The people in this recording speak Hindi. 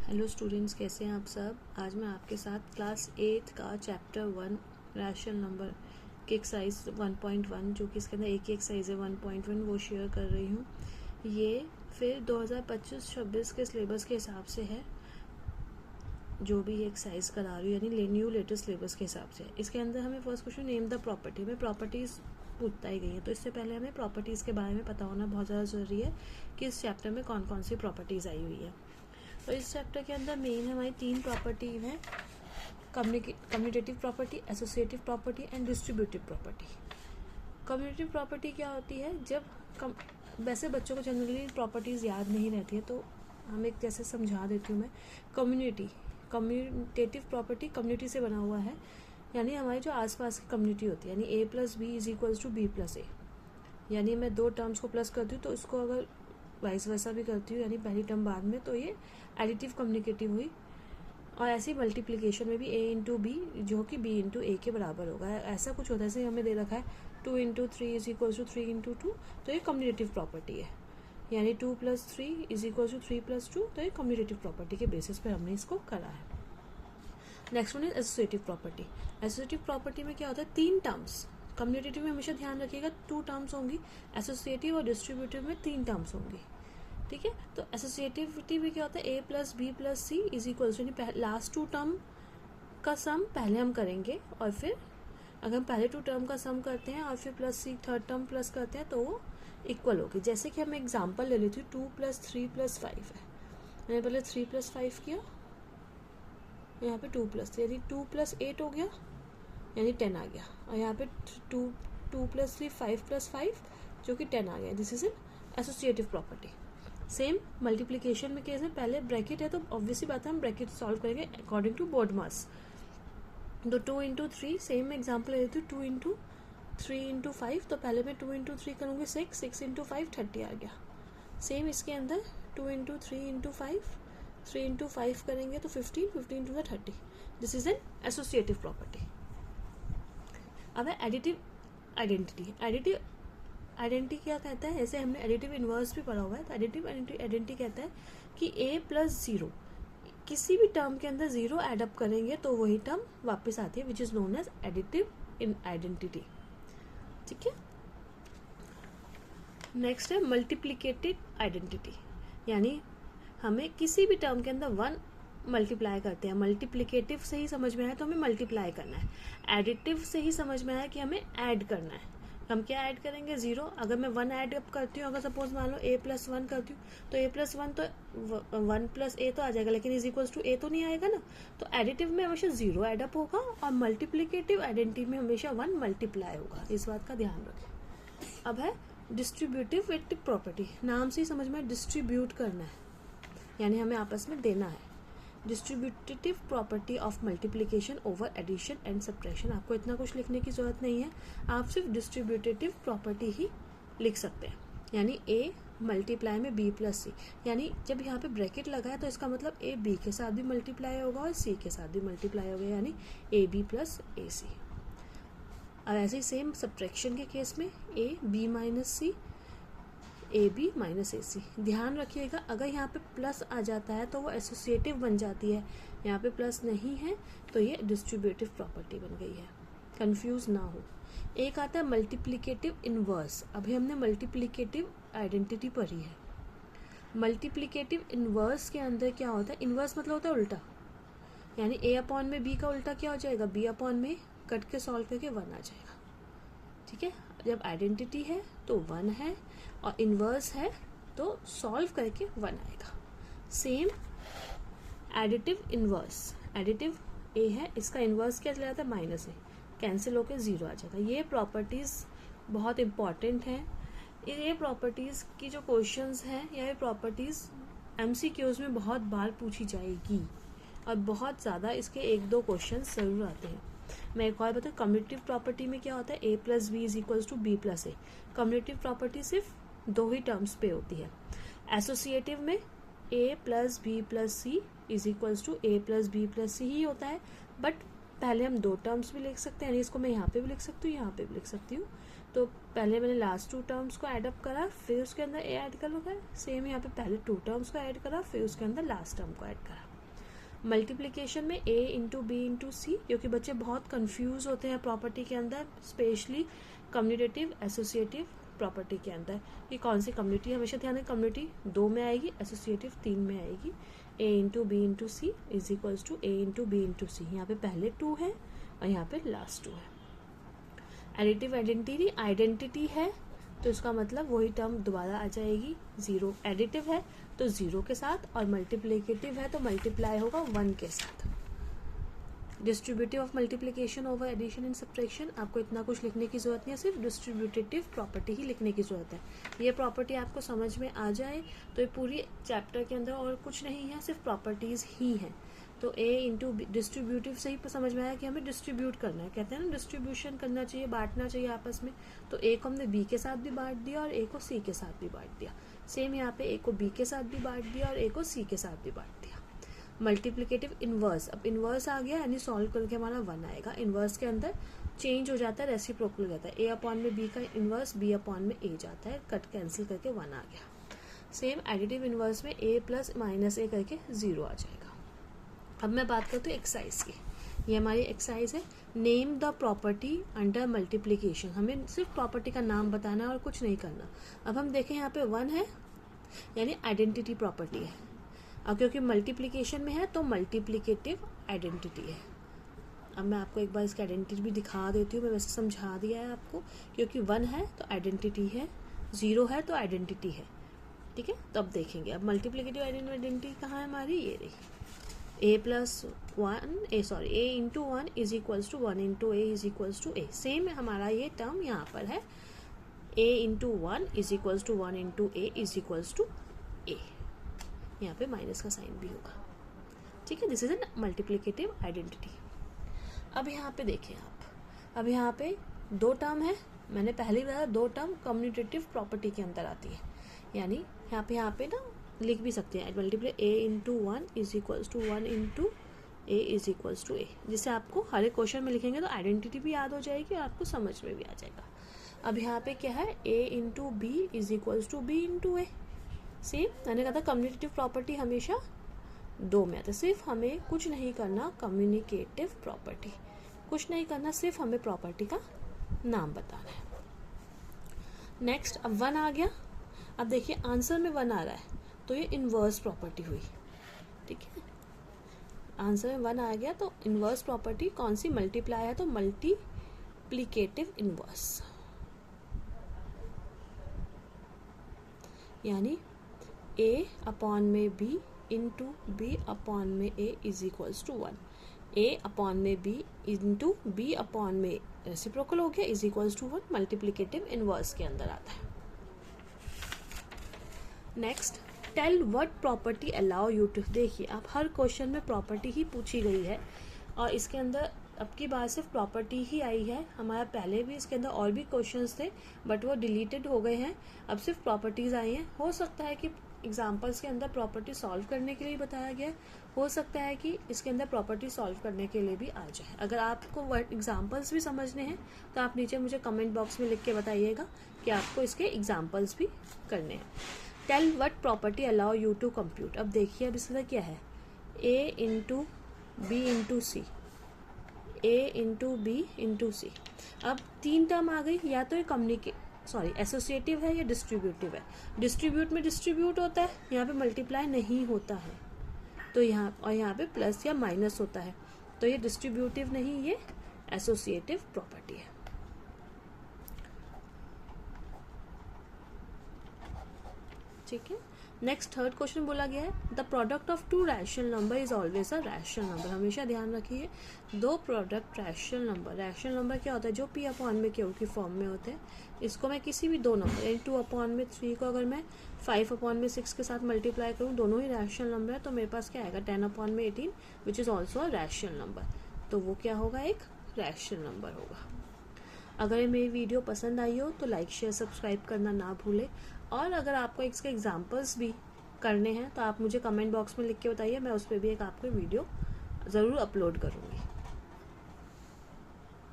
हेलो स्टूडेंट्स, कैसे हैं आप सब। आज मैं आपके साथ क्लास 8 का चैप्टर 1 रैशनल नंबर के एक्सरसाइज 1.1 जो कि इसके अंदर एक ही एक्सरसाइज है 1.1 वो शेयर कर रही हूँ। ये फिर 2025-26 के सिलेबस के हिसाब से है जो भी ये एक्सरसाइज करा रही हूँ, यानी न्यू लेटेस्ट सिलेबस के हिसाब से। इसके अंदर हमें first question name the property में प्रॉपर्टीज़ पूछता ही गई है, तो इससे पहले हमें प्रॉपर्टीज़ के बारे में पता होना बहुत ज़्यादा ज़रूरी है कि इस चैप्टर में कौन कौन सी प्रॉपर्टीज़ आई हुई है। तो इस चैप्टर के अंदर मेन हमारी 3 प्रॉपर्टी हैं, commutative property, associative property and distributive property. Commutative property क्या होती है, जब वैसे बच्चों को जनरली प्रॉपर्टीज़ याद नहीं रहती है तो हम एक जैसे समझा देती हूँ मैं। कम्यूटेटिव प्रॉपर्टी कम्युनिटी से बना हुआ है, यानी हमारी जो आसपास की कम्युनिटी होती है, यानी A plus B is equals to B plus A. यानी मैं दो टर्म्स को प्लस करती हूँ तो इसको अगर वाइस वर्सा भी करती हूँ, यानी पहली टर्म बाद में, तो ये एडिटिव कम्युनिकेटिव हुई। और ऐसी मल्टीप्लिकेशन में भी a इंटू बी जो कि b इंटू ए के बराबर होगा, ऐसा कुछ होता है। जैसे हमें दे रखा है 2 into 3 is equal to 3 into 2, तो ये कम्युनिकेटिव प्रॉपर्टी है। यानी 2 plus 3 is equal to 3 plus 2, तो ये कम्युनिकेटिव प्रॉपर्टी के बेसिस पर हमने इसको करा है। Next one is associative property. Associative property में क्या होता है, 3 टर्म्स। कम्युनिकेटिव में हमेशा ध्यान रखिएगा 2 टर्म्स होंगी, एसोसिएटिव और डिस्ट्रीब्यूटिव में 3 टर्म्स होंगी। ठीक है, तो एसोसिएटिविटी में क्या होता है, a plus B plus C is equal to, last 2 term का सम पहले हम करेंगे और फिर अगर हम पहले 2 टर्म का सम करते हैं और फिर प्लस सी थर्ड टर्म प्लस करते हैं तो वो इक्वल होगी। जैसे कि हम एग्जांपल ले लेती हूँ, 2 प्लस 3 प्लस 5 है। मैंने पहले 3 प्लस 5 किया, यहाँ पे 2 प्लस 3 यानी 2 प्लस 8 हो गया, यानी 10 आ गया। और यहाँ पे 2 प्लस 3 5 प्लस 5 जो कि 10 आ गया। This is an associative property. Same multiplication में केस में पहले ब्रैकेट है तो ऑब्वियसली बात है हम ब्रैकेट सॉल्व करेंगे अकॉर्डिंग टू बोर्ड मास। तो 2 इंटू 3, सेम एग्जाम्पल ले लेती हूँ, 2 इंटू 3 इंटू 5, तो पहले मैं 2 इंटू 3 करूँगी 6, 6 इंटू 5 30 आ गया। सेम इसके अंदर 2 इंटू 3 इंटू 5, 3 इंटू 5 करेंगे तो 15, 15 into 30। This is an associative property. अब है एडिटिव आइडेंटिटी। आइडेंटिटी क्या कहता है, ऐसे हमने एडिटिव इनवर्स भी पढ़ा हुआ है, तो एडिटिव आइडेंटिटी कहता है कि a प्लस 0 किसी भी टर्म के अंदर 0 एडअप करेंगे तो वही टर्म वापस आती है, which is known as additive in identity. ठीक है, नेक्स्ट है मल्टीप्लिकेटिव आइडेंटिटी, यानी हमें किसी भी टर्म के अंदर 1 मल्टीप्लाई करते हैं। मल्टीप्लिकेटिव से ही समझ में आया तो हमें मल्टीप्लाई करना है, एडिटिव से ही समझ में आया कि हमें ऐड करना है। हम क्या ऐड करेंगे, 0। अगर मैं 1 ऐड अप करती हूँ, अगर सपोज मान लो a प्लस 1 करती हूँ तो a प्लस 1 तो 1 प्लस a तो आ जाएगा, लेकिन इज इक्वल्स टू a तो नहीं आएगा ना। तो एडिटिव में हमेशा 0 ऐड अप होगा और मल्टीप्लिकेटिव आइडेंटिटी में हमेशा 1 मल्टीप्लाई होगा, इस बात का ध्यान रखें। अब है डिस्ट्रीब्यूटिव प्रॉपर्टी, नाम से ही समझ में डिस्ट्रीब्यूट करना है, यानी हमें आपस में देना है। Distributive property of multiplication over addition and subtraction. आपको इतना कुछ लिखने की जरूरत नहीं है, आप सिर्फ डिस्ट्रीब्यूटिव प्रॉपर्टी ही लिख सकते हैं। यानी a मल्टीप्लाई में b प्लस सी, यानी जब यहाँ पे ब्रैकेट लगा है तो इसका मतलब a b के साथ भी मल्टीप्लाई होगा और c के साथ भी मल्टीप्लाई होगा, यानी A B plus A C. और ऐसे ही सेम सब्ट्रैक्शन के केस में a b minus C, A B minus A C. ध्यान रखिएगा अगर यहाँ पे प्लस आ जाता है तो वो एसोसिएटिव बन जाती है, यहाँ पे प्लस नहीं है तो ये डिस्ट्रीब्यूटिव प्रॉपर्टी बन गई है, कंफ्यूज ना हो। एक आता है मल्टीप्लिकेटिव इनवर्स। अभी हमने मल्टीप्लिकेटिव आइडेंटिटी पढ़ी है। मल्टीप्लिकेटिव इनवर्स के अंदर क्या होता है, इनवर्स मतलब होता है उल्टा, यानी a अपॉन में b का उल्टा क्या हो जाएगा, b अपॉन में कट के सॉल्व करके 1 आ जाएगा। ठीक है, जब आइडेंटिटी है तो 1 है और इनवर्स है तो सॉल्व करके 1 आएगा। Same additive inverse, additive a है, इसका इनवर्स क्या चला जाता है, माइनस a, कैंसिल होकर 0 आ जाता है। ये प्रॉपर्टीज़ बहुत इंपॉर्टेंट हैं। ये प्रॉपर्टीज़ की जो क्वेश्चंस हैं या ये प्रॉपर्टीज़ MCQs में बहुत बार पूछी जाएगी और बहुत ज़्यादा इसके 1-2 क्वेश्चन ज़रूर आते हैं। मैं एक और बताऊँ, कम्यूटेटिव प्रॉपर्टी में क्या होता है, a plus B is equals to B plus A. Commutative property सिर्फ 2 ही टर्म्स पे होती है। एसोसिएटिव में a plus B plus C is equals to a plus B plus C ही होता है, बट पहले हम 2 टर्म्स भी लिख सकते हैं, यानी इसको मैं यहाँ पे भी लिख सकती हूँ, यहाँ पे भी लिख सकती हूँ। तो पहले मैंने लास्ट 2 टर्म्स को ऐड अप करा, फिर उसके अंदर a ऐड कर लूँगा। सेम यहाँ पे पहले 2 टर्म्स को ऐड करा, फिर उसके अंदर लास्ट टर्म को ऐड करा। मल्टीप्लिकेशन में a इंटू बी इंटू सी, क्योंकि बच्चे बहुत कंफ्यूज होते हैं प्रॉपर्टी के अंदर, स्पेशली कम्यूटेटिव एसोसिएटिव प्रॉपर्टी के अंदर कि कौन सी कम्युनिटी, हमेशा ध्यान रखें कम्युनिटी 2 में आएगी, एसोसिएटिव 3 में आएगी। a into B into C is equals to a into B into C, यहाँ पे पहले 2 है और यहाँ पे लास्ट 2 है। एडिटिव आइडेंटिटी है तो इसका मतलब वही टर्म दोबारा आ जाएगी 0। एडिटिव है तो 0 के साथ, और मल्टीप्लिकेटिव है तो मल्टीप्लाई होगा 1 के साथ। Distributive of multiplication over addition and subtraction, आपको इतना कुछ लिखने की जरूरत नहीं है, सिर्फ डिस्ट्रीब्यूटिव प्रॉपर्टी ही लिखने की जरूरत है। ये प्रॉपर्टी आपको समझ में आ जाए तो ये पूरी चैप्टर के अंदर और कुछ नहीं है, सिर्फ प्रॉपर्टीज ही हैं। तो a इंटू डिस्ट्रीब्यूटिव से ही समझ में आया कि हमें डिस्ट्रीब्यूट करना है, कहते हैं ना डिस्ट्रीब्यूशन करना चाहिए, बांटना चाहिए आपस में। तो a को हमने b के साथ भी बांट दिया और a को c के साथ भी बांट दिया। सेम यहाँ पे a को b के साथ भी बांट दिया और a को c के साथ भी बांट दिया। मल्टीप्लिकेटिव इन्वर्स, अब इन्वर्स आ गया यानी सॉल्व करके हमारा 1 आएगा। इन्वर्स के अंदर चेंज हो जाता है, रेसिप्रोकल हो जाता है, a अपॉन में b का इन्वर्स b अपॉन में a जाता है, कट कैंसिल करके 1 आ गया। सेम एडिटिव इन्वर्स में a प्लस माइनस a करके 0 आ जाएगा। अब मैं बात करती हूँ एक्सरसाइज की, ये हमारी एक्सरसाइज है। Name the property under multiplication, हमें सिर्फ प्रॉपर्टी का नाम बताना है और कुछ नहीं करना। अब हम देखें यहाँ पे 1 है यानी आइडेंटिटी प्रॉपर्टी है, और क्योंकि मल्टीप्लिकेशन में है तो मल्टीप्लिकेटिव आइडेंटिटी है। अब मैं आपको एक बार इसकी आइडेंटिटी भी दिखा देती हूँ, मैं वैसे समझा दिया है आपको, क्योंकि 1 है तो आइडेंटिटी है, 0 है तो आइडेंटिटी है, ठीक है। तो अब देखेंगे, अब मल्टीप्लिकेटिव आइडेंटिटी कहाँ है हमारी, ये रही। a into 1 is equals to 1 into a is equals to a। Same हमारा ये टर्म यहाँ पर है, a into 1 is equals to 1 into a is equals to a, यहाँ पे माइनस का साइन भी होगा, ठीक है। This is an multiplicative identity. अब यहाँ पे देखें आप, अब यहाँ पे 2 टर्म है, मैंने पहले बताया 2 टर्म कम्यूटेटिव प्रॉपर्टी के अंदर आती है, यानी यहाँ पे ना लिख भी सकते हैं multiply a into 1 is equals to 1 into a is equals to a, जिससे आपको हर एक क्वेश्चन में लिखेंगे तो आइडेंटिटी भी याद हो जाएगी और आपको समझ में भी आ जाएगा। अब यहाँ पे क्या है, a into B is equals to b into a। सेम मैंने कहा था कम्यूनिकेटिव प्रॉपर्टी हमेशा 2 में आता है, सिर्फ हमें कुछ नहीं करना, कम्युनिकेटिव प्रॉपर्टी कुछ नहीं करना, सिर्फ हमें प्रॉपर्टी का नाम बताना है। नेक्स्ट अब 1 आ गया, अब देखिए आंसर में 1 आ रहा है तो ये इन्वर्स प्रॉपर्टी हुई, ठीक है। आंसर में 1 आ गया तो इन्वर्स प्रॉपर्टी कौन सी, मल्टीप्लाई है तो मल्टीप्लिकेटिव इन्वर्स, यानी a अपॉन में b इंटू b अपॉन में a is equals to 1। a upon में b इंटू b अपॉन में रेसिप्रोकल हो गया is equals to 1, multiplicative inverse के अंदर आता है। Next, tell what property allow you to, देखिए आप हर क्वेश्चन में प्रॉपर्टी ही पूछी गई है और इसके अंदर अब की बार सिर्फ प्रॉपर्टी ही आई है। हमारा पहले भी इसके अंदर और भी क्वेश्चंस थे बट वो डिलीटेड हो गए हैं, अब सिर्फ प्रॉपर्टीज आई हैं। हो सकता है कि एग्जाम्पल्स के अंदर प्रॉपर्टी सॉल्व करने के लिए बताया गया, हो सकता है कि इसके अंदर प्रॉपर्टी सॉल्व करने के लिए भी आ जाए। अगर आपको एग्जाम्पल्स भी समझने हैं तो आप नीचे मुझे कमेंट बॉक्स में लिख के बताइएगा कि आपको इसके एग्जाम्पल्स भी करने हैं। Tell what property allow you to compute, अब देखिए अब इसका क्या है, a into B into C, a into B into C. अब 3 टर्म आ गई, या तो ये एसोसिएटिव है या डिस्ट्रीब्यूटिव है। डिस्ट्रीब्यूट में डिस्ट्रीब्यूट होता है, यहाँ पे मल्टीप्लाई नहीं होता है तो यहाँ पे प्लस या माइनस होता है, तो ये डिस्ट्रीब्यूटिव नहीं, ये एसोसिएटिव प्रॉपर्टी है। ठीक है। नेक्स्ट थर्ड क्वेश्चन बोला गया है, the product of 2 rational number is always a rational number. हमेशा ध्यान रखिए 2 प्रोडक्ट रैशनल नंबर क्या होता है, जो p अपॉन में q की फॉर्म में होते हैं। इसको मैं किसी भी 2 नंबर यानी 2 अपॉन में 3 को अगर मैं 5 अपॉन में 6 के साथ मल्टीप्लाई करूँ, दोनों ही रैशनल नंबर है, तो मेरे पास क्या आएगा 10 अपॉन में 18 which is also a rational number, तो वो क्या होगा, एक रैशनल नंबर होगा। अगर मेरी वीडियो पसंद आई हो तो लाइक शेयर सब्सक्राइब करना ना भूलें, और अगर आपको इसके एग्जाम्पल्स भी करने हैं तो आप मुझे कमेंट बॉक्स में लिख के बताइए, मैं उस पर भी एक आपको वीडियो ज़रूर अपलोड करूँगी।